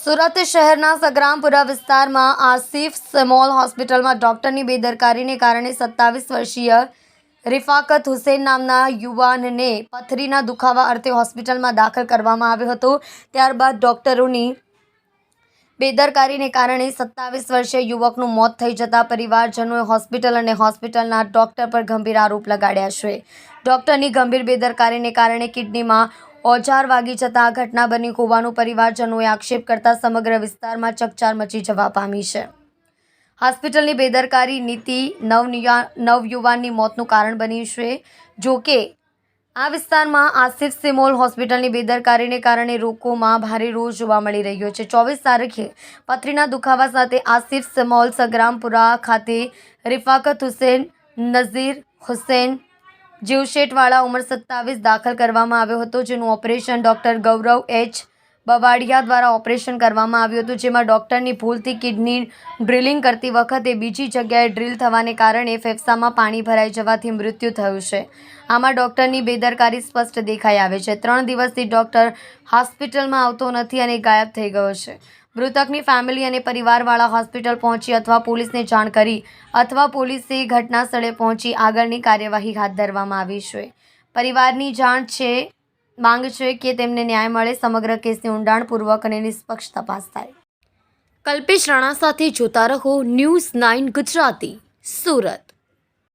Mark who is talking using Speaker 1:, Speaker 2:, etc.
Speaker 1: સુરત શહેરના સગ્રામપુરા વિસ્તારમાં આસિફ સ્મોલ હોસ્પિટલમાં ડોક્ટરની બેદરકારીને કારણે 27 વર્ષીય રિફાકત હુસેન નામના યુવાનને પથરીના દુખાવા અર્થે હોસ્પિટલમાં દાખલ કરવામાં આવ્યો હતો। ત્યારબાદ ડોક્ટરોની બેદરકારીને કારણે 27 વર્ષીય યુવકનું મોત થઈ જતા પરિવારજનોએ હોસ્પિટલ અને હોસ્પિટલના ડોક્ટર પર ગંભીર આરોપ લગાડ્યા છે। ડોક્ટરની ગંભીર બેદરકારીને કારણે કિડનીમાં ઓજાર વાગી જતા આ ઘટના બની હોવાનું પરિવારજનોએ આક્ષેપ કરતા સમગ્ર વિસ્તારમાં ચકચાર મચી જવા પામી છે। હોસ્પિટલની બેદરકારી નીતિ નવયુવાનની મોતનું કારણ બની છે। જો કે આ વિસ્તારમાં આસિફ સ્મોલ હોસ્પિટલની બેદરકારીને કારણે લોકોમાં ભારે રોષ જોવા મળી રહ્યો છે। 24 તારીખે પથરીના દુખાવા સાથે આસિફ સ્મોલ સગ્રામપુરા ખાતે રિફાકત હુસેન નઝીર હુસેન જીવશેટવાળા ઉંમર 27 દાખલ કરવામાં આવ્યો હતો, જેનું ઓપરેશન ડોક્ટર ગૌરવ એચ બવાડિયા દ્વારા ઓપરેશન કરવામાં આવ્યું હતું, જેમાં ડોક્ટરની ભૂલથી કિડની ડ્રિલિંગ કરતી વખતે બીજી જગ્યાએ ડ્રિલ થવાને કારણે ફેફસામાં પાણી ભરાઈ જવાથી મૃત્યુ થયું છે। આમાં ડોક્ટરની બેદરકારી સ્પષ્ટ દેખાઈ આવે છે। 3 દિવસથી ડોક્ટર હોસ્પિટલમાં આવતો નથી અને ગાયબ થઈ ગયો છે। મૃતકની ફેમિલી અને પરિવારવાળા હોસ્પિટલ પહોંચી અથવા પોલીસને જાણ કરી અથવા પોલીસે ઘટના સ્થળે પહોંચી આગળની કાર્યવાહી હાથ ધરવામાં આવી છે। પરિવારની માંગ છે કે તેમને ન્યાય મળે, સમગ્ર કેસની ઊંડાણપૂર્વક અને નિષ્પક્ષ તપાસ થાય। કલ્પેશ રાણા સાથે જોતા રહો ન્યૂઝ 9 ગુજરાતી, સુરત।